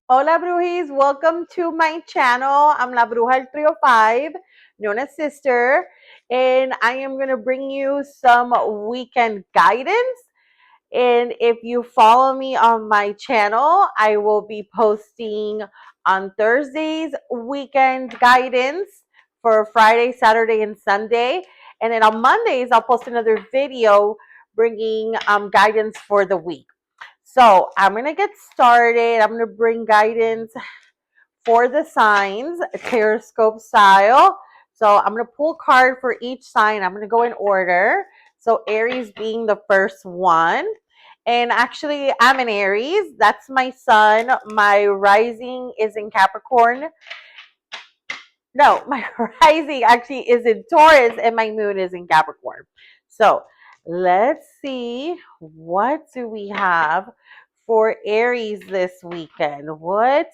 Hola Brujis, welcome to my channel. I'm La Bruja el 305, known as Sister, and I am going to bring you some weekend guidance. And if you follow me on my channel, I will be posting on Thursdays weekend guidance for Friday, Saturday, and Sunday. And then on Mondays, I'll post another video bringing guidance for the week. So I'm going to get started. I'm going to bring guidance for the signs, Periscope style. So I'm going to pull a card for each sign. I'm going to go in order. So Aries being the first one. And actually, I'm an Aries. That's my sun. My rising is in Capricorn. No, my rising actually is in Taurus and my moon is in Capricorn. So let's see, what do we have for Aries this weekend? What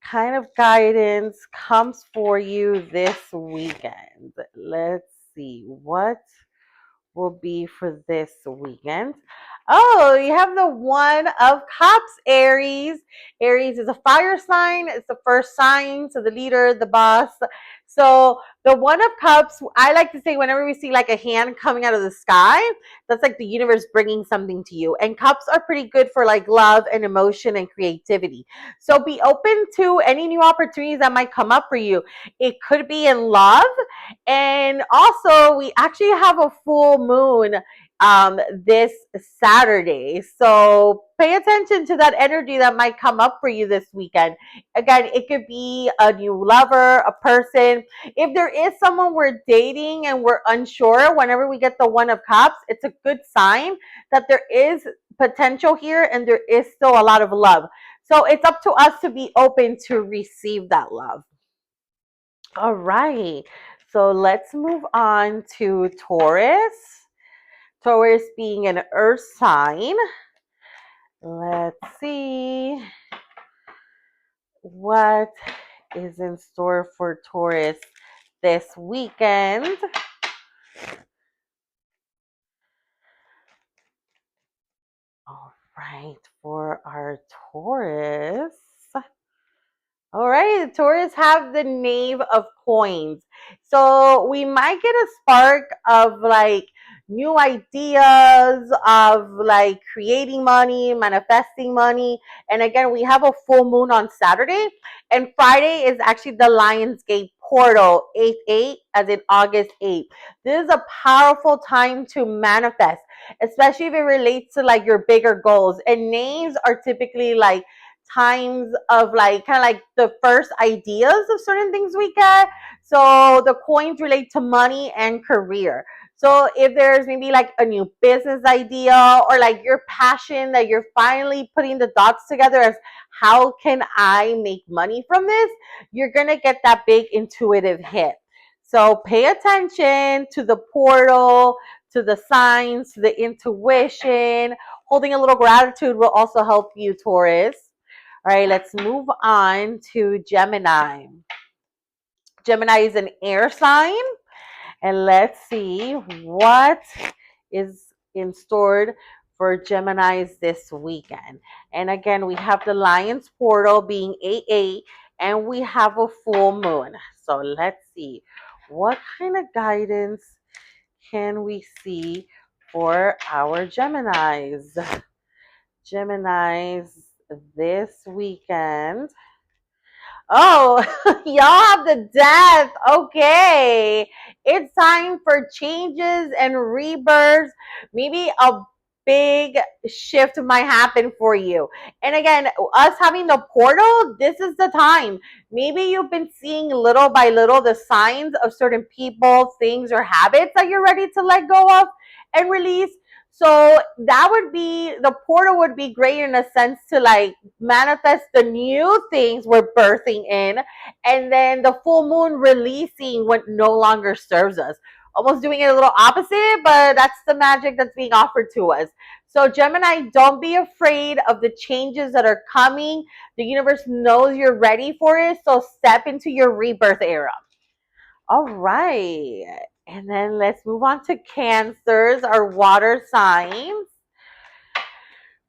kind of guidance comes for you this weekend? Let's see what will be for this weekend. Oh, you have the One of Cups, Aries. Aries is a fire sign. It's the first sign, so the leader, the boss. So the One of Cups, I like to say whenever we see like a hand coming out of the sky, that's like the universe bringing something to you. And cups are pretty good for like love and emotion and creativity. So be open to any new opportunities that might come up for you. It could be in love, and also, we actually have a full moon this Saturday. So pay attention to that energy that might come up for you this weekend. Again, it could be a new lover, a person. If there is someone we're dating and we're unsure, whenever we get the One of Cups, it's a good sign that there is potential here and there is still a lot of love. So it's up to us to be open to receive that love. All right. So let's move on to Taurus. Taurus being an earth sign. Let's see what is in store for Taurus this weekend. All right, for our Taurus. All right, the Taurus have the Knave of Coins. So we might get a spark of like new ideas, of like creating money, manifesting money. And again, we have a full moon on Saturday, and Friday is actually the Lionsgate portal, 8/8, as in August 8th. This is a powerful time to manifest, especially if it relates to like your bigger goals. And names are typically like times of like kind of like the first ideas of certain things we get. So the coins relate to money and career. So if there's maybe like a new business idea or like your passion that you're finally putting the dots together as how can I make money from this, you're going to get that big intuitive hit. So pay attention to the portal, to the signs, to the intuition. Holding a little gratitude will also help you, Taurus. All right, let's move on to Gemini. Gemini is an air sign, and let's see what is in store for Geminis this weekend. And again, we have the Lion's portal being 8/8, and we have a full moon. So let's see what kind of guidance can we see for our Geminis. Geminis this weekend. Oh, y'all have the death. Okay. It's time for changes and rebirths. Maybe a big shift might happen for you. And again, us having the portal, this is the time. Maybe you've been seeing little by little the signs of certain people, things, or habits that you're ready to let go of and release. So that would be, the portal would be great in a sense to like manifest the new things we're birthing in, and then the full moon releasing what no longer serves us. Almost doing it a little opposite, but that's the magic that's being offered to us. So Gemini, don't be afraid of the changes that are coming. The universe knows you're ready for it, so step into your rebirth era. All right. And then let's move on to Cancers, our water signs.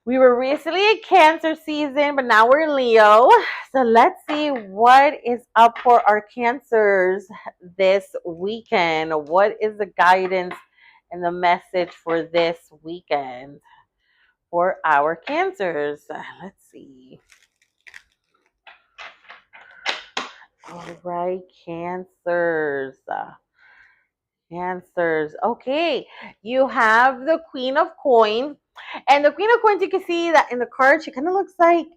We were recently in Cancer season, but now we're in Leo. So let's see what is up for our Cancers this weekend. What is the guidance and the message for this weekend for our Cancers? Let's see. All right, Cancers. Cancers. Okay, you have the Queen of Coins. And the Queen of Coins, you can see that in the card, she kind of looks like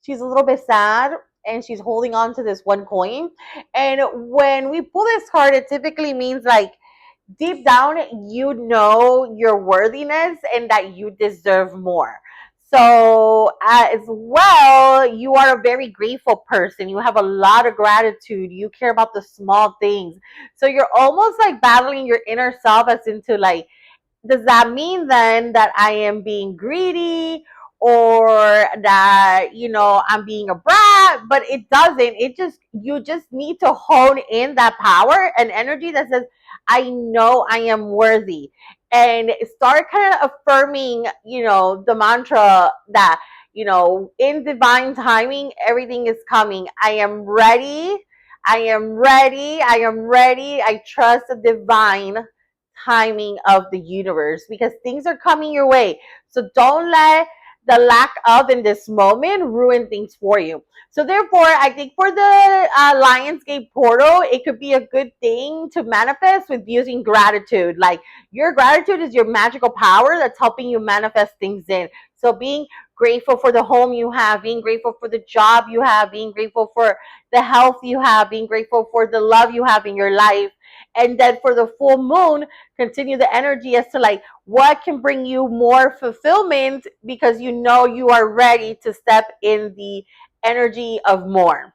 she's a little bit sad and she's holding on to this one coin. And when we pull this card, it typically means like deep down, you know your worthiness and that you deserve more. So, as well, you are a very grateful person. You have a lot of gratitude. You care about the small things. So, you're almost like battling your inner self as into like, does that mean then that I am being greedy or that, I'm being a brat? But it doesn't. You just need to hone in that power and energy that says, I know I am worthy. And start kind of affirming, the mantra that, in divine timing, everything is coming. I am ready. I am ready. I am ready. I trust the divine timing of the universe because things are coming your way. So don't let the lack of in this moment ruin things for you. So therefore, I think for the Lionsgate portal, it could be a good thing to manifest with using gratitude. Like your gratitude is your magical power that's helping you manifest things in. So being grateful for the home you have, being grateful for the job you have, being grateful for the health you have, being grateful for the love you have in your life. And then for the full moon, continue the energy as to like what can bring you more fulfillment because you know you are ready to step in the energy of more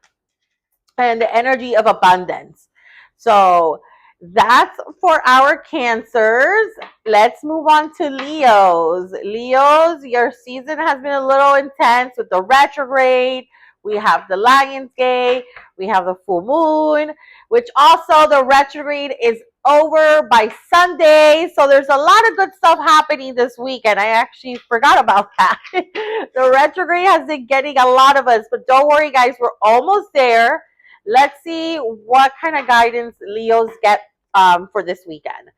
and the energy of abundance. So that's for our Cancers. Let's move on to Leos. Leos, your season has been a little intense with the retrograde. We have the Lionsgate. We have the full moon, which also the retrograde is over by Sunday. So there's a lot of good stuff happening this weekend. I actually forgot about that. The retrograde has been getting a lot of us, but don't worry, guys, we're almost there. Let's see what kind of guidance Leos get for this weekend.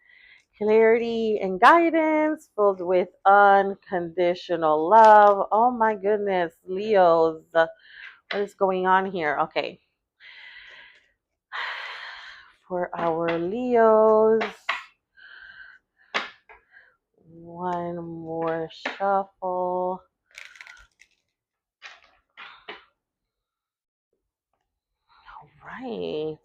Clarity and guidance filled with unconditional love. Oh my goodness, Leos. What is going on here? Okay. For our Leos, one more shuffle. All right.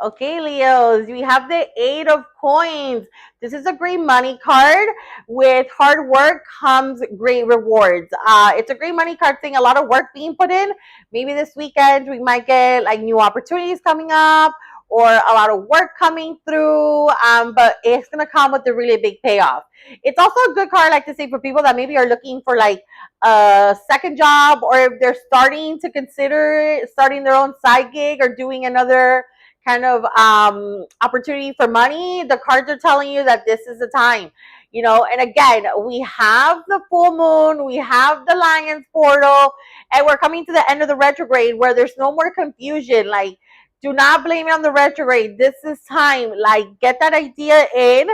Okay, Leos, we have the Eight of Coins. This is a great money card. With hard work comes great rewards. It's a great money card thing. A lot of work being put in. Maybe this weekend we might get like new opportunities coming up or a lot of work coming through. But it's gonna come with a really big payoff. It's also a good card, like to say, for people that maybe are looking for like a second job or if they're starting to consider starting their own side gig or doing another kind of opportunity for money. The cards are telling you that this is the time, and again, we have the full moon, we have the Lion's portal, and we're coming to the end of the retrograde where there's no more confusion. Like, do not blame it on the retrograde. This is time. Like, get that idea in,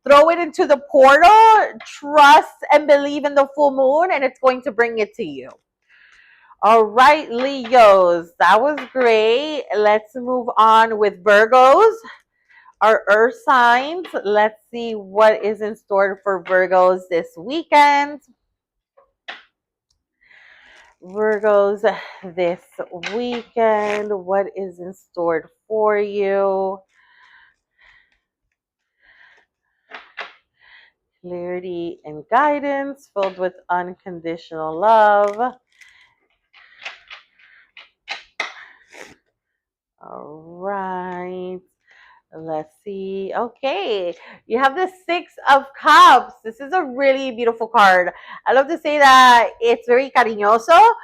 throw it into the portal, trust and believe in the full moon, and it's going to bring it to you. All right, Leos, that was great. Let's move on with Virgos, our earth signs. Let's see what is in store for Virgos this weekend. Virgos, this weekend, what is in store for you? Clarity and guidance filled with unconditional love. All right. Let's see. Okay. You have the Six of Cups. This is a really beautiful card. I love to say that it's very cariñoso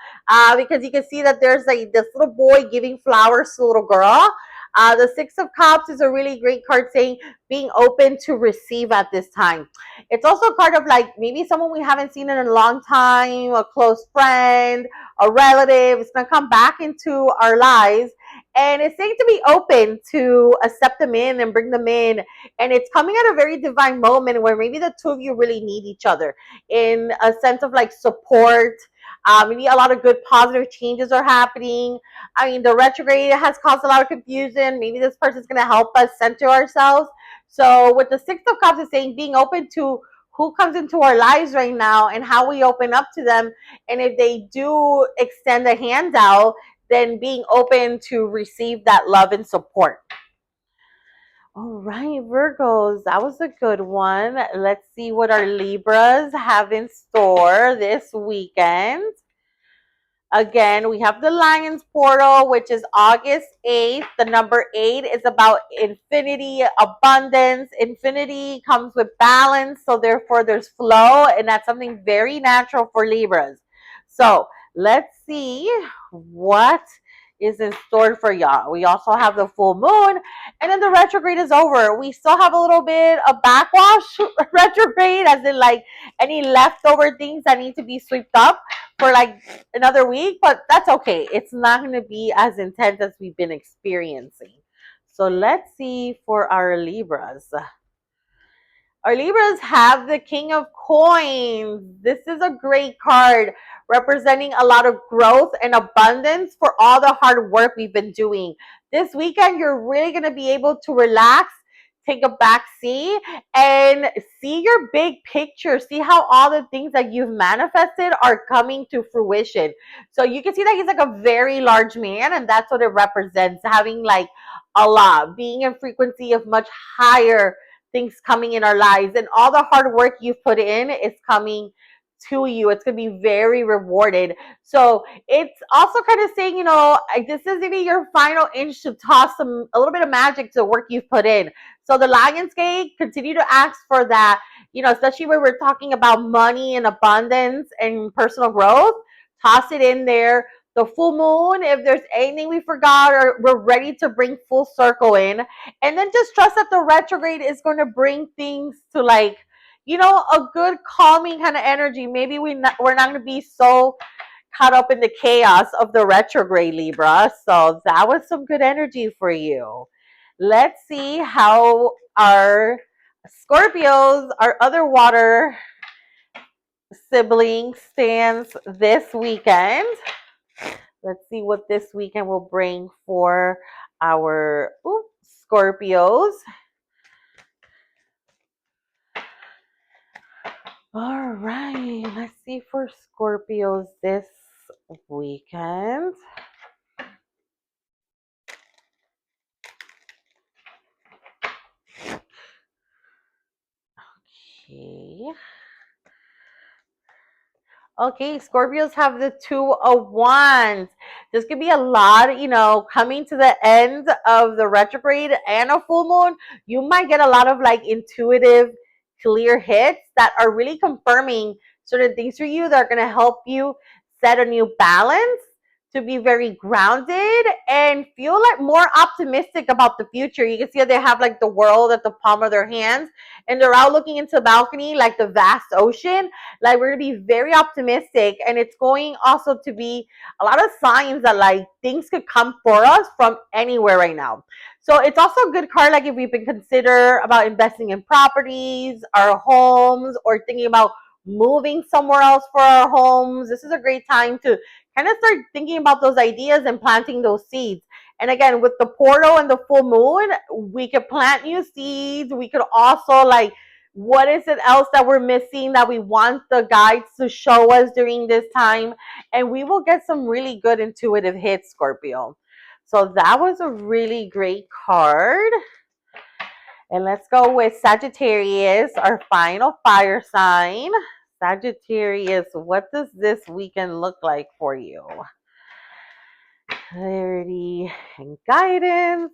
because you can see that there's like this little boy giving flowers to a little girl. The Six of Cups is a really great card saying being open to receive at this time. It's also a card of like maybe someone we haven't seen in a long time, a close friend, a relative. It's going to come back into our lives. And it's saying to be open to accept them in and bring them in. And it's coming at a very divine moment where maybe the two of you really need each other in a sense of like support. Maybe a lot of good positive changes are happening. I mean, the retrograde has caused a lot of confusion. Maybe this person's going to help us center ourselves. So, with the Six of Cups, is saying being open to who comes into our lives right now and how we open up to them. And if they do extend a hand out, then being open to receive that love and support. All right, Virgos, that was a good one. Let's see what our Libras have in store this weekend. Again, we have the Lions portal, which is August 8th. The number 8 is about infinity, abundance. Infinity comes with balance, so therefore there's flow, and that's something very natural for Libras. So let's see what is in store for y'all. We also have the full moon, and then the retrograde is over. We still have a little bit of backwash retrograde, as in like any leftover things that need to be swept up for like another week, but that's okay. It's not going to be as intense as we've been experiencing. So let's see for our Libras. Our Libras have the King of Coins. This is a great card representing a lot of growth and abundance for all the hard work we've been doing. This weekend, you're really going to be able to relax, take a back seat, and see your big picture. See how all the things that you've manifested are coming to fruition. So you can see that he's like a very large man, and that's what it represents, having like a lot, being in frequency of much higher things coming in our lives, and all the hard work you've put in is coming to you. It's going to be very rewarded. So it's also kind of saying, this is maybe your final inch to toss a little bit of magic to the work you've put in. So the Lionsgate, continue to ask for that, especially when we're talking about money and abundance and personal growth. Toss it in there. The full moon, if there's anything we forgot or we're ready to bring full circle in. And then just trust that the retrograde is going to bring things to like, a good calming kind of energy. Maybe we're not going to be so caught up in the chaos of the retrograde, Libra. So that was some good energy for you. Let's see how our Scorpios, our other water sibling, stands this weekend. Let's see what this weekend will bring for our Scorpios. All right, let's see for Scorpios this weekend. Okay. Okay, Scorpios have the Two of Wands. This could be a lot, coming to the end of the retrograde and a full moon. You might get a lot of like intuitive, clear hits that are really confirming certain things for you that are going to help you set a new balance, to be very grounded and feel like more optimistic about the future. You can see that they have like the world at the palm of their hands, and they're out looking into the balcony, like the vast ocean. Like, we're going to be very optimistic, and it's going also to be a lot of signs that like things could come for us from anywhere right now. So it's also a good card, like if we've been consider about investing in properties, our homes, or thinking about moving somewhere else for our homes. This is a great time to kind of start thinking about those ideas and planting those seeds. And again, with the portal and the full moon, we could plant new seeds. We could also like, what is it else that we're missing that we want the guides to show us during this time? And we will get some really good intuitive hits, Scorpio. So that was a really great card. And let's go with Sagittarius, our final fire sign. Sagittarius, what does this weekend look like for you? Clarity and guidance,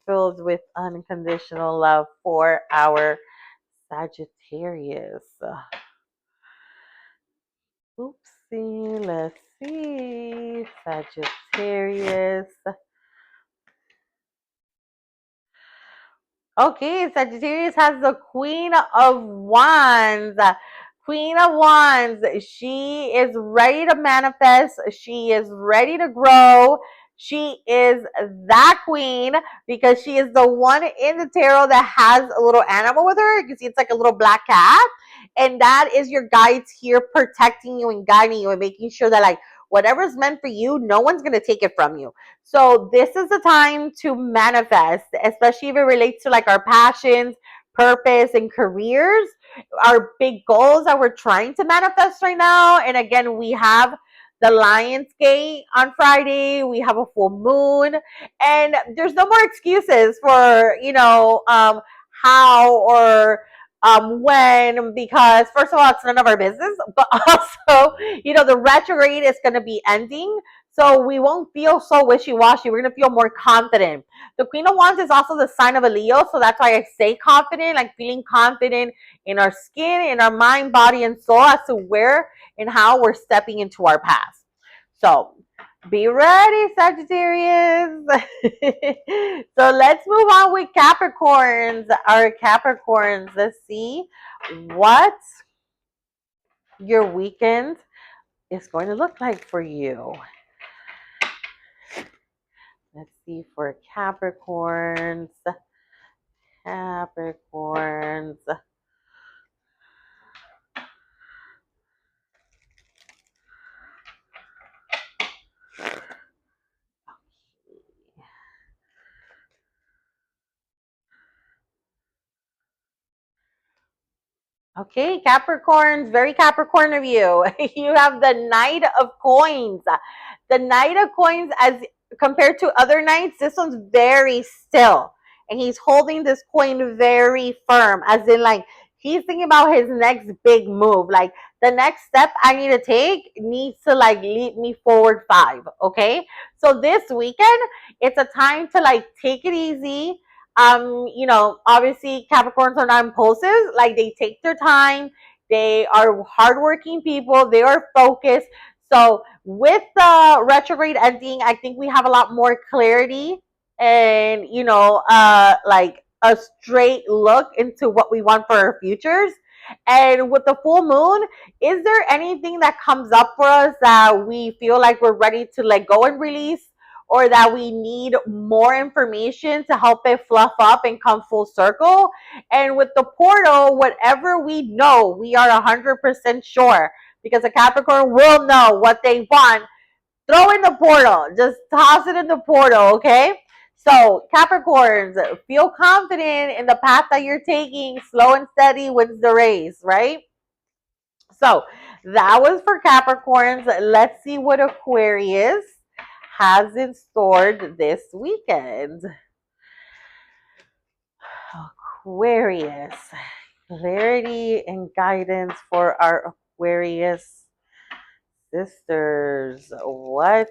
filled with unconditional love for our Sagittarius. Oopsie, let's see. Sagittarius. Okay, Sagittarius has the Queen of Wands. Queen of Wands. She is ready to manifest. She is ready to grow. She is that queen because she is the one in the tarot that has a little animal with her. You can see it's like a little black cat. And that is your guides here protecting you and guiding you and making sure that, like, whatever's meant for you, no one's going to take it from you. So this is the time to manifest, especially if it relates to like our passions, purpose, and careers, our big goals that we're trying to manifest right now. And again, we have the Lion's Gate on Friday. We have a full moon, and there's no more excuses for how or when, because first of all, it's none of our business, but also, the retrograde is going to be ending. So we won't feel so wishy-washy. We're going to feel more confident. The Queen of Wands is also the sign of a Leo. So that's why I say confident, like feeling confident in our skin, in our mind, body, and soul as to where and how we're stepping into our past. So be ready, Sagittarius. So let's move on with Capricorns. Our Capricorns, let's see what your weekend is going to look like for you. Let's see for Capricorns. Capricorns. Okay, Capricorns, very Capricorn of you. You have the Knight of Coins. The Knight of Coins, as compared to other knights, this one's very still. And he's holding this coin very firm, as in, like, he's thinking about his next big move. Like, the next step I need to take needs to, like, lead me forward 5. Okay? So this weekend, it's a time to, like, take it easy. Obviously Capricorns are not impulsive. Like, they take their time. They are hardworking people. They are focused. So with the retrograde ending, I think we have a lot more clarity and, like a straight look into what we want for our futures. And with the full moon, is there anything that comes up for us that we feel like we're ready to let go and release, or that we need more information to help it fluff up and come full circle? And with the portal, whatever we know, we are 100% sure, because a Capricorn will know what they want. Throw in the portal. Just toss it in the portal, okay? So, Capricorns, feel confident in the path that you're taking. Slow and steady wins the race, right? So, that was for Capricorns. Let's see what Aquarius has in store this weekend. Aquarius. Clarity and guidance for our Aquarius sisters. What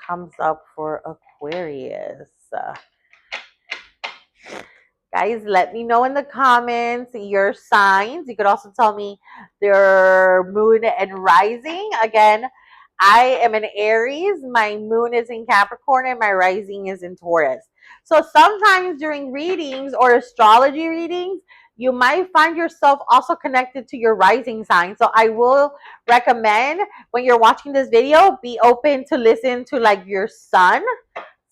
comes up for Aquarius? Guys, let me know in the comments your signs. You could also tell me their moon and rising. Again, I am an Aries. My moon is in Capricorn and my rising is in Taurus. So sometimes during readings or astrology readings, you might find yourself also connected to your rising sign. So I will recommend, when you're watching this video, be open to listen to like your sun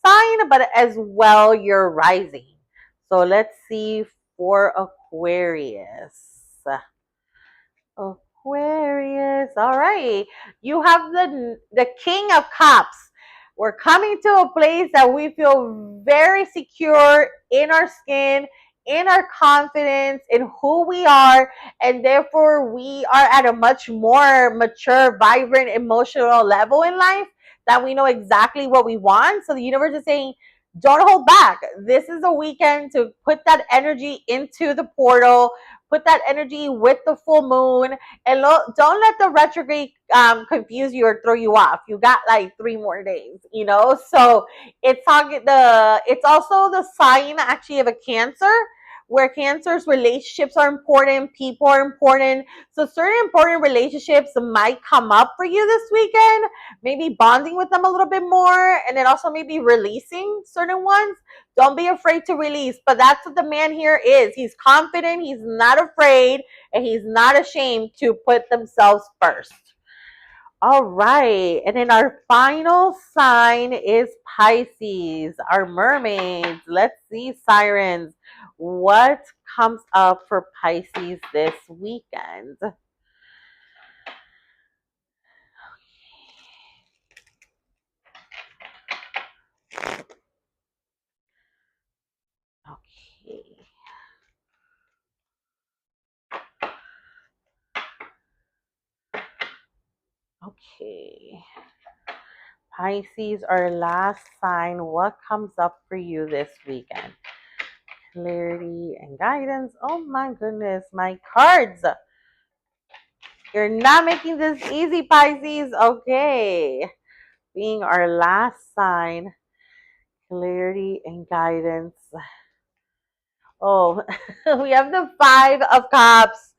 sign, but as well your rising. So let's see for Aquarius. Aquarius. All right. You have the King of Cups. We're coming to a place that we feel very secure in our skin, in our confidence, in who we are, and therefore we are at a much more mature, vibrant, emotional level in life, that we know exactly what we want. So the universe is saying, don't hold back. This is a weekend to put that energy into the portal, put that energy with the full moon, and don't let the retrograde confuse you or throw you off. You got like 3 more days, So it's also the sign actually of a Cancer, where Cancer's relationships are important, people are important. So certain important relationships might come up for you this weekend, maybe bonding with them a little bit more, and then also maybe releasing certain ones. Don't be afraid to release. But that's what the man here is. He's confident, he's not afraid, and he's not ashamed to put themselves first. All right. And then our final sign is Pisces, our mermaids. Let's see, sirens. What comes up for Pisces this weekend? Okay. Okay. Pisces, our last sign. What comes up for you this weekend? Clarity and guidance. Oh my goodness, my cards. You're not making this easy, Pisces. Okay. Being our last sign, clarity and guidance. Oh, we have the Five of Cups.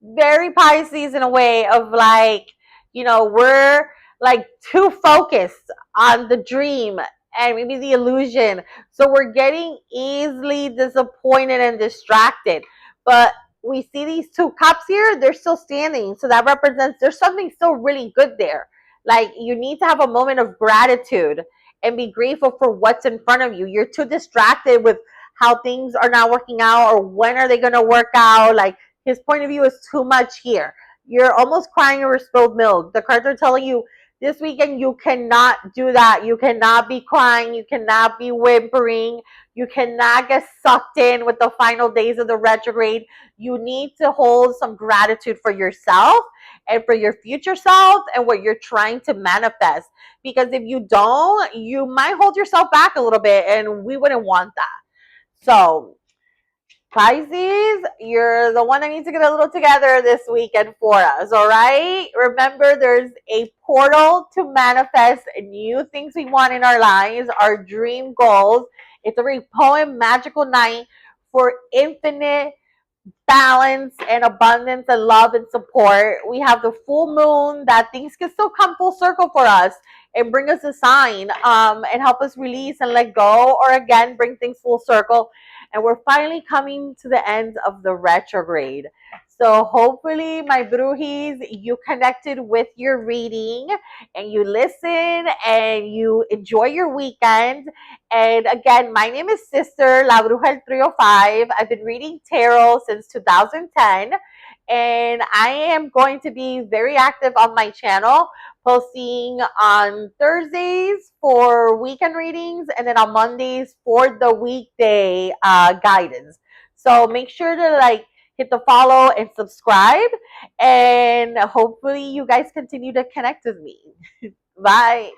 Very Pisces in a way of like, we're like too focused on the dream and maybe the illusion. So we're getting easily disappointed and distracted. But we see these two cups here, they're still standing. So that represents there's something still really good there. Like you need to have a moment of gratitude and be grateful for what's in front of you. You're too distracted with how things are not working out or when are they going to work out. Like his point of view is too much here. You're almost crying over spilled milk. The cards are telling you this weekend you cannot do that. You cannot be crying. You cannot be whimpering. You cannot get sucked in with the final days of the retrograde. You need to hold some gratitude for yourself and for your future self and what you're trying to manifest. Because if you don't, you might hold yourself back a little bit, and we wouldn't want that. So Pisces, you're the one that needs to get a little together this weekend for us, all right? Remember, there's a portal to manifest new things we want in our lives, our dream goals. It's a very poem, magical night for infinite balance and abundance and love and support. We have the full moon that things can still come full circle for us and bring us a sign and help us release and let go, or again bring things full circle. And we're finally coming to the end of the retrograde. So hopefully, my brujis, you connected with your reading and you listen and you enjoy your weekend. And again, my name is Sister La Bruja el 305. I've been reading tarot since 2010. And I am going to be very active on my channel, posting on Thursdays for weekend readings and then on Mondays for the weekday guidance. So make sure to hit the follow and subscribe. And hopefully you guys continue to connect with me. Bye.